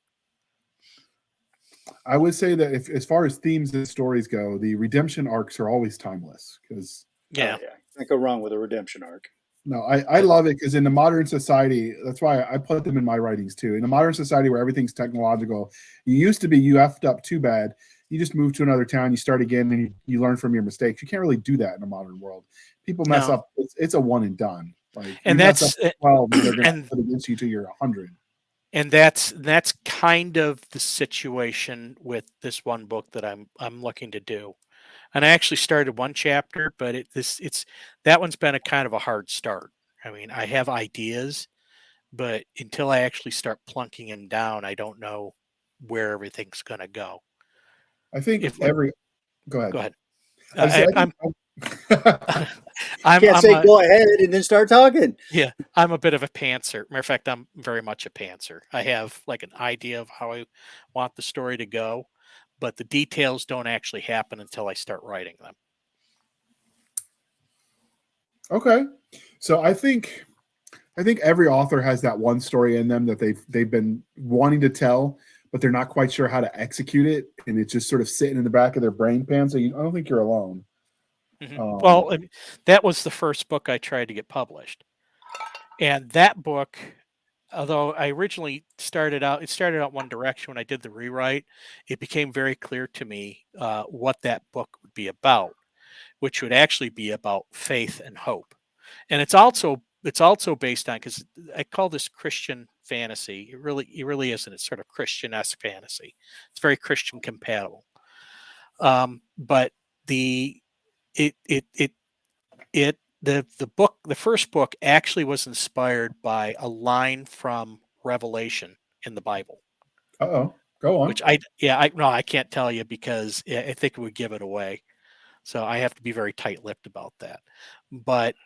I would say that if, as far as themes and stories go, the redemption arcs are always timeless because Yeah. Can't go wrong with a redemption arc. no, I love it because in the modern society, that's why I put them in my writings too. In a modern society where everything's technological, you used to be you effed up too bad. You just move to another town, you start again, and you learn from your mistakes. You can't really do that in a modern world. People mess up. It's a one and done. Like, and that's 12, they're going to put against you till you're 100. And that's kind of the situation with this one book that I'm looking to do. And I actually started one chapter, but that one's been a kind of a hard start. I mean, I have ideas, but until I actually start plunking them down, I don't know where everything's going to go. I think go ahead. Go ahead. I can't say go ahead and then start talking. Yeah, I'm a bit of a pantser. Matter of fact, I'm very much a pantser. I have like an idea of how I want the story to go, but the details don't actually happen until I start writing them. Okay, so I think every author has that one story in them that they've been wanting to tell, but they're not quite sure how to execute it, and it's just sort of sitting in the back of their brain pan. So I don't think you're alone. Mm-hmm. Well, that was the first book I tried to get published, and that book, although I originally started out one direction when I did the rewrite, it became very clear to me what that book would be about, which would actually be about faith and hope, and it's also based on, because I call this Christian fantasy. It really isn't. It's sort of Christian-esque fantasy. It's very Christian compatible, but the first book actually was inspired by a line from Revelation in the Bible. Go on. Which I can't tell you because I think it would give it away. So I have to be very tight-lipped about that. But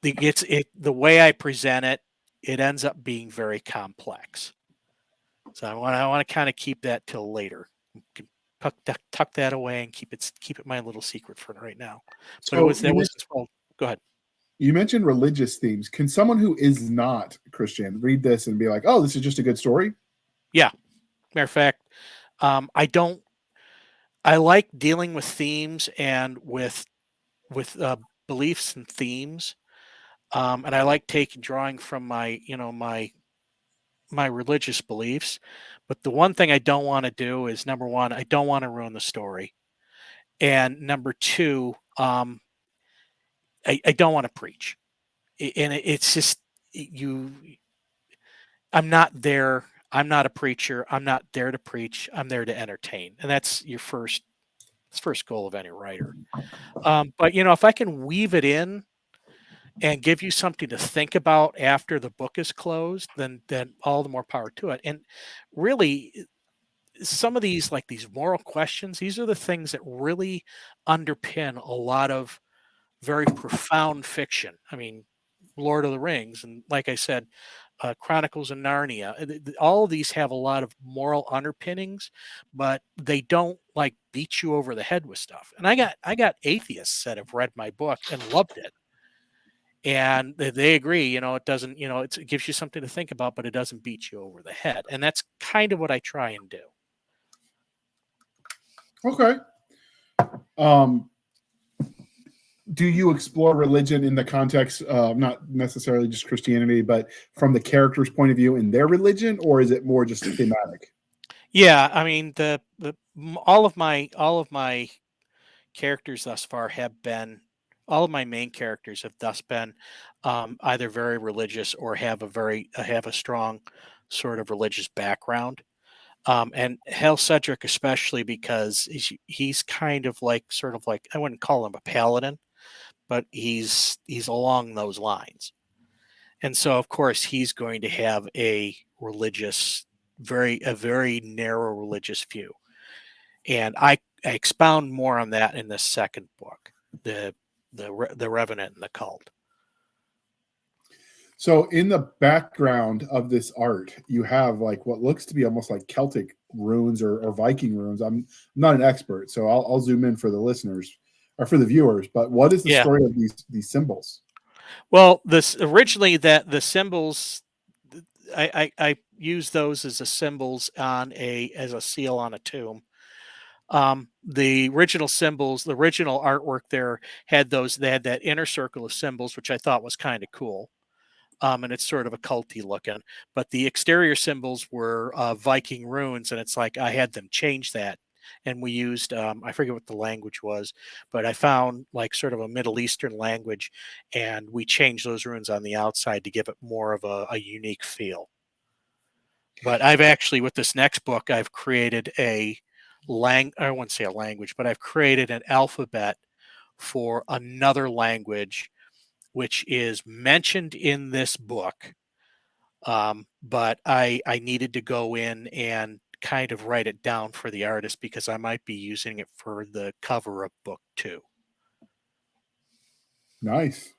the way I present it, it ends up being very complex. So I want to kind of keep that till later. Tuck that away and keep it my little secret for right now. But go ahead. You mentioned religious themes. Can someone who is not Christian read this and be like, "Oh, this is just a good story"? Yeah. Matter of fact, I like dealing with themes and with beliefs and themes, and I like drawing from my religious beliefs. But the one thing I don't want to do is, number one, I don't want to ruin the story, and number two, I don't want to preach, and it's just I'm not there. I'm not a preacher. I'm not there to preach. I'm there to entertain, and that's your first goal of any writer. But if I can weave it in and give you something to think about after the book is closed, then all the more power to it. And really, some of these, like these moral questions, these are the things that really underpin a lot of very profound fiction. I mean, Lord of the Rings, and like I said, Chronicles of Narnia. All of these have a lot of moral underpinnings, but they don't like beat you over the head with stuff. And I got atheists that have read my book and loved it. And they agree, it doesn't, it gives you something to think about, but it doesn't beat you over the head. And that's kind of what I try and do. Okay. Do you explore religion in the context of not necessarily just Christianity, but from the character's point of view in their religion, or is it more just thematic? Yeah, I mean, all of my characters thus far have been, all of my main characters have thus been either very religious or have a strong sort of religious background. And Hal Cedric, especially because he's kind of like, sort of like, I wouldn't call him a paladin, but he's along those lines. And so, of course, he's going to have a very narrow religious view. And I expound more on that in the second book, the Revenant and the Cult. So in the background of this art, you have like what looks to be almost like Celtic runes or Viking runes. I'm not an expert, so I'll zoom in for the listeners. or for the viewers, but what is the Yeah. story of these symbols? Well, this originally that the symbols, I use those as a symbols on as a seal on a tomb. The original symbols, the original artwork there had those. They had that inner circle of symbols, which I thought was kind of cool. And it's sort of occulty looking. But the exterior symbols were Viking runes, and it's like I had them change that, and we used I forget what the language was, but I found like sort of a Middle Eastern language, and we changed those runes on the outside to give it more of a unique feel. But I've actually, with this next book, I've created I wouldn't say a language, but I've created an alphabet for another language which is mentioned in this book. But I needed to go in and kind of write it down for the artist because I might be using it for the cover of book 2. Nice.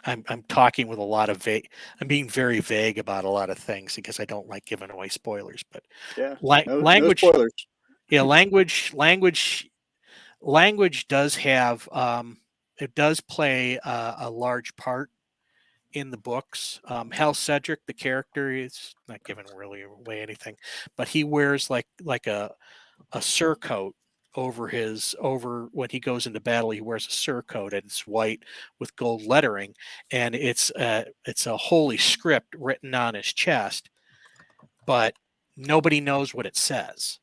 I'm talking with a lot of I'm being very vague about a lot of things because I don't like giving away spoilers. But Yeah, no language, spoilers. yeah, language does have it does play a large part in the books. Hal Cedric, the character, is not giving really away anything, but he wears like a surcoat over when he goes into battle. He wears a surcoat and it's white with gold lettering, and it's a holy script written on his chest, but nobody knows what it says.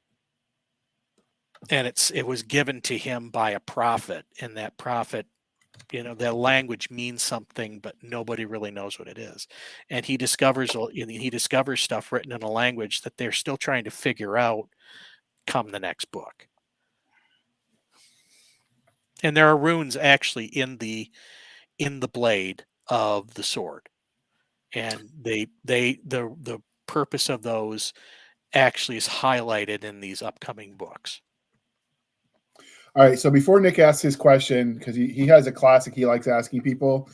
And it was given to him by a prophet, and that prophet, that language means something, but nobody really knows what it is. And he discovers stuff written in a language that they're still trying to figure out come the next book. And there are runes actually in the blade of the sword, and the purpose of those actually is highlighted in these upcoming books. All right, so before Nick asks his question, because he has a classic he likes asking people,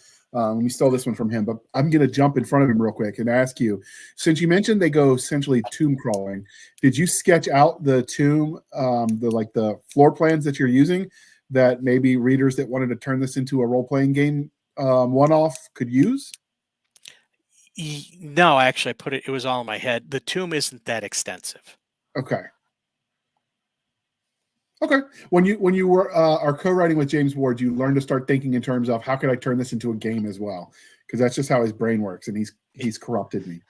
we stole this one from him, but I'm going to jump in front of him real quick and ask you, since you mentioned they go essentially tomb crawling, did you sketch out the tomb, the floor plans that you're using that maybe readers that wanted to turn this into a role-playing game one-off could use? No, actually, it was all in my head. The tomb isn't that extensive. Okay. When you were are co-writing with James Ward, you learned to start thinking in terms of how could I turn this into a game as well? Because that's just how his brain works, and he's corrupted me.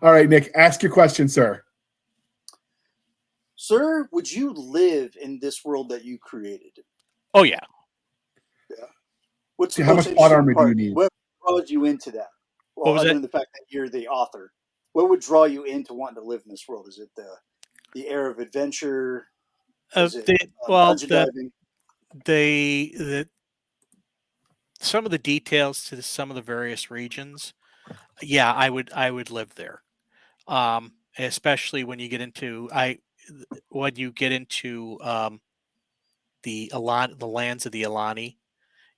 All right, Nick, ask your question, sir. Sir, would you live in this world that you created? Oh yeah. Yeah. What's how much plot armor do you need? What draws you into that? Well, other than the fact that you're the author, what would draw you into wanting to live in this world? Is it the air of adventure? Some of the details to some of the various regions. Yeah, I would live there. Especially when you get into the lands of the Alani.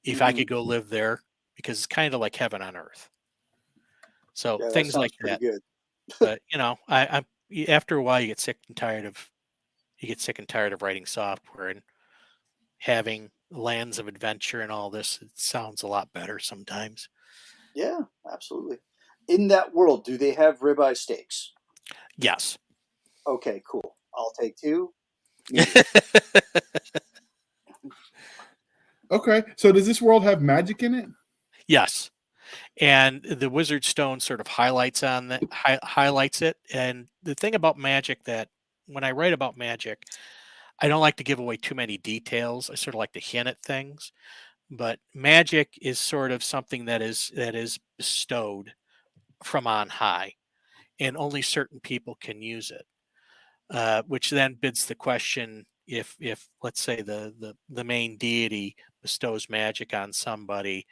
If I could go live there, because it's kind of like heaven on earth. So things like that. Good. But I'm after a while you get sick and tired of writing software, and having lands of adventure and all this. It sounds a lot better sometimes. Yeah, absolutely. In that world, do they have ribeye steaks? Yes. Okay, cool. I'll take 2. Okay, so does this world have magic in it? Yes. And the Wizard Stone sort of highlights it. And the thing about magic, that when I write about magic, I don't like to give away too many details. I sort of like to hint at things. But magic is sort of something that is bestowed from on high, and only certain people can use it. Which then bids the question: if let's say the main deity bestows magic on somebody,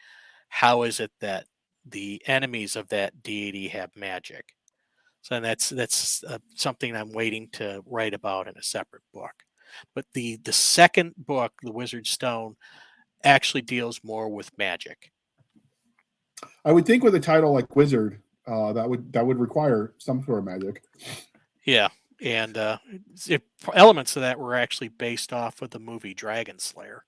how is it that the enemies of that deity have magic? So that's something I'm waiting to write about in a separate book. But the second book, The Wizard Stone, actually deals more with magic. I would think with a title like Wizard, that would require some sort of magic. Yeah. And elements of that were actually based off of the movie Dragon Slayer.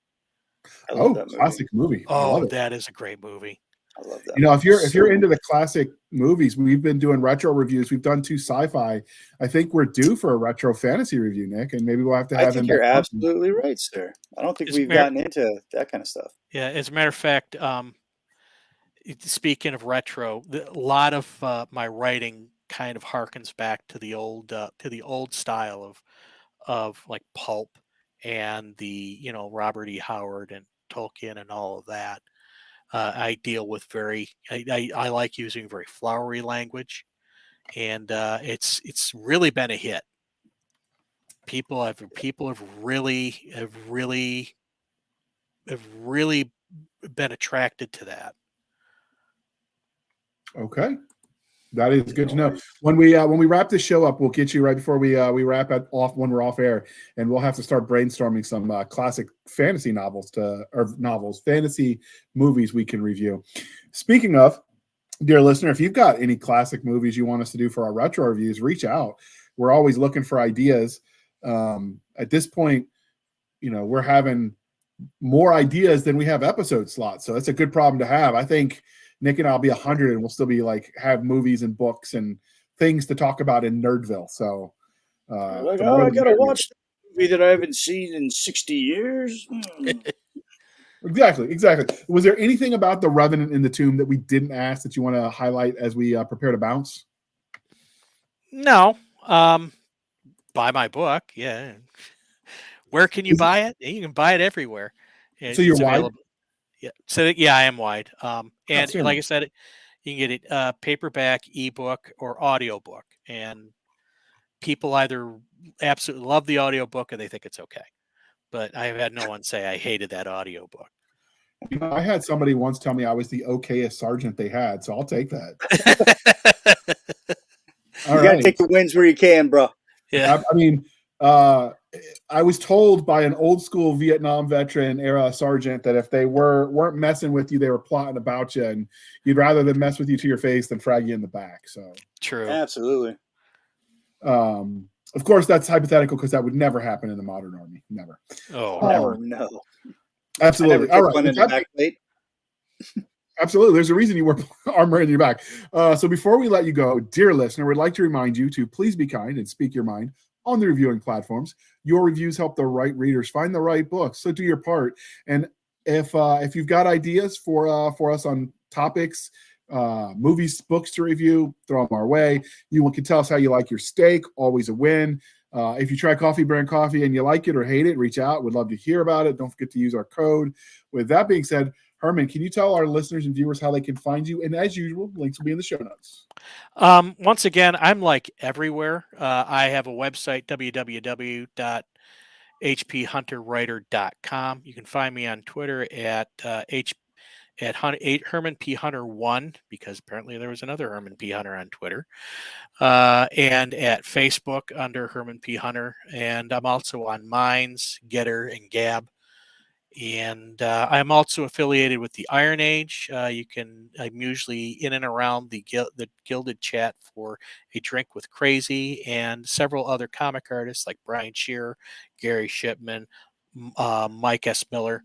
I love that movie. Classic movie. I love Oh, it. that is a great movie. I love that. You know, if you're So into the classic movies, we've been doing retro reviews. We've done 2 sci-fi. I think we're due for a retro fantasy review, Nick, and maybe we'll have to have I him think you're back on. absolutely right, sir. I don't think As we've a matter- gotten into that kind of stuff. Yeah, as a matter of fact, speaking of retro, a lot of my writing kind of harkens back to the old style of like pulp and the Robert E. Howard and Tolkien and all of that. I deal with I like using very flowery language, and it's really been a hit. People have really been attracted to that. Okay. That is good to know. When we wrap this show up, we'll get you right before we wrap it off when we're off air, and we'll have to start brainstorming some classic fantasy fantasy movies we can review. Speaking of, dear listener, if you've got any classic movies you want us to do for our retro reviews, reach out. We're always looking for ideas. At this point, we're having more ideas than we have episode slots, so that's a good problem to have. I think Nick and I'll be 100 and we'll still be like have movies and books and things to talk about in Nerdville. So I gotta watch the movie that I haven't seen in 60 years. Exactly. Was there anything about The Revenant in the Tomb that we didn't ask that you want to highlight as we prepare to bounce? No. Buy my book. Yeah. Where can you buy it? You can buy it everywhere. So you're wide? Yeah. So yeah, I am wide. And like I said, you can get it paperback, ebook, or audiobook. And people either absolutely love the audiobook or they think it's okay. But I have had no one say I hated that audiobook. I had somebody once tell me I was the okayest sergeant they had, so I'll take that. You gotta take the wins where you can, bro. Yeah. I mean, I was told by an old school Vietnam veteran era sergeant that if they weren't messing with you, they were plotting about you, and you'd rather them mess with you to your face than frag you in the back. So true. Absolutely. Of course, that's hypothetical because that would never happen in the modern army. Never. Oh, never. No. Absolutely. All right. One in the back plate. Absolutely. There's a reason you wear armor in your back. So before we let you go, dear listener, we'd like to remind you to please be kind and speak your mind on the reviewing platforms. Your reviews help the right readers find the right books. So do your part. And if you've got ideas for us on topics, movies, books to review, throw them our way. You can tell us how you like your steak. Always a win. If you try Coffee Brand Coffee and you like it or hate it, reach out. We'd love to hear about it. Don't forget to use our code. With that being said, Herman, can you tell our listeners and viewers how they can find you? And as usual, links will be in the show notes. Once again, I'm like everywhere. I have a website, www.hphunterwriter.com. You can find me on Twitter at Herman P. Hunter 1, because apparently there was another Herman P. Hunter on Twitter, and at Facebook under Herman P. Hunter. And I'm also on Minds, Getter, and Gab. And I'm also affiliated with the Iron Age. I'm usually in and around the Gilded Chat for A Drink with Crazy and several other comic artists like Brian Shearer, Gary Shipman, Mike S. Miller.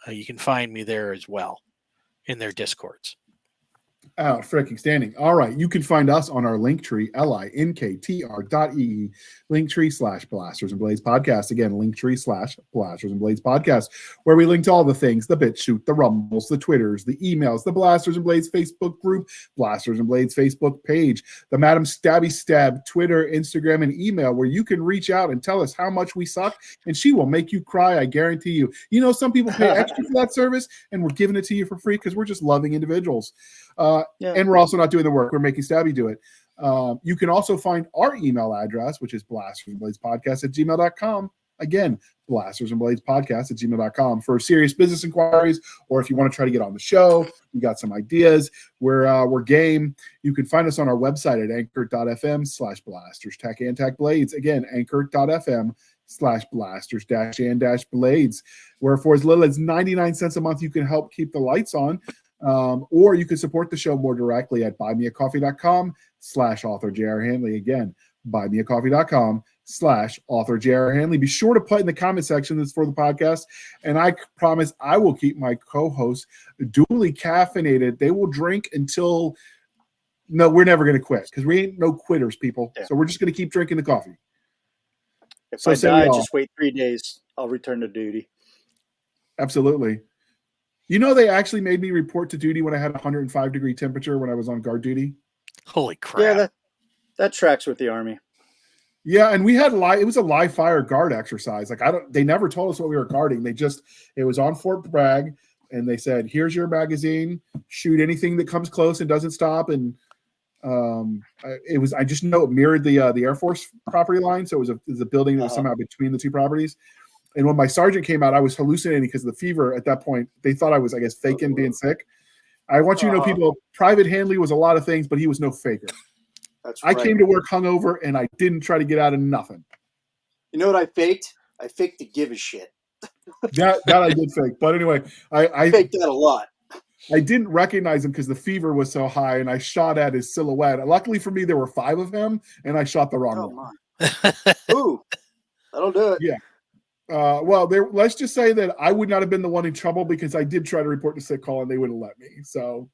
You can find me there as well in their Discords. Out freaking standing. All right. You can find us on our Linktree, linktr.ee, Linktree/Blasters and Blades Podcast. Again, Linktree/Blasters and Blades Podcast, where we link to all the things, the BitChute, the Rumbles, the Twitters, the emails, the Blasters and Blades Facebook group, Blasters and Blades Facebook page, the Madam Stabby Stab Twitter, Instagram, and email, where you can reach out and tell us how much we suck, and she will make you cry, I guarantee you. You know, some people pay extra for that service, and we're giving it to you for free because we're just loving individuals. And we're also not doing the work. We're making Stabby do it. You can also find our email address, which is blastersandbladespodcast@gmail.com. Again, blastersandbladespodcast@gmail.com for serious business inquiries, or if you want to try to get on the show, we got some ideas. We're game. You can find us on our website at anchor.fm/blasters tech blades. Again, anchor.fm/blasters-and-blades, where for as little as 99 cents a month, you can help keep the lights on. Or you can support the show more directly at buymeacoffee.com/author J.R. Handley. Again, buymeacoffee.com/author J.R. Handley. Be sure to put in the comment section that's for the podcast. And I promise I will keep my co-hosts duly caffeinated. They will drink until, no, we're never going to quit because we ain't no quitters, people. Yeah. So we're just going to keep drinking the coffee. If So I say die, y'all. just wait 3 days. I'll return to duty. Absolutely. You know, they actually made me report to duty when I had 105-degree temperature when I was on guard duty. Holy crap. Yeah, that tracks with the Army. Yeah, and we had it was a live fire guard exercise. Like they never told us what we were guarding. It was on Fort Bragg, and they said, "Here's your magazine. Shoot anything that comes close and doesn't stop." And I just know it mirrored the Air Force property line, so it was a building that was somehow between the two properties. And when my sergeant came out, I was hallucinating because of the fever. At that point, they thought I was, I guess, faking being sick. I want you to know, people, Private Handley was a lot of things, but he was no faker. That's I came to work hungover, and I didn't try to get out of nothing. You know what I faked? I faked to give a shit. That I did fake. But anyway, I faked that a lot. I didn't recognize him because the fever was so high, and I shot at his silhouette. Luckily for me, there were 5 of him, and I shot the wrong one. Ooh, that'll do it. Yeah. Well, let's just say that I would not have been the one in trouble because I did try to report to sick call, and they wouldn't let me. So,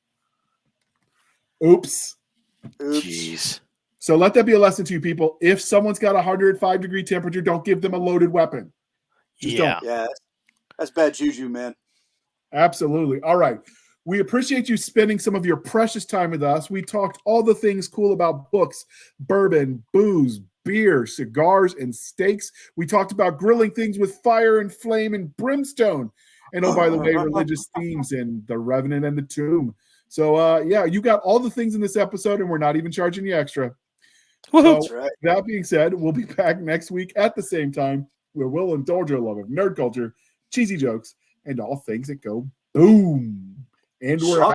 oops. Jeez. So let that be a lesson to you, people. If someone's got 105-degree temperature, don't give them a loaded weapon. Just don't. Yeah, that's bad juju, man. Absolutely. All right. We appreciate you spending some of your precious time with us. We talked all the things cool about books, bourbon, booze, beer, cigars, and steaks. We talked about grilling things with fire and flame and brimstone. And oh, by the way, religious themes in The Revenant and the Tomb. So, yeah, you got all the things in this episode, and we're not even charging you extra. So, that's right. That being said, we'll be back next week at the same time where we'll indulge our love of nerd culture, cheesy jokes, and all things that go boom. And we're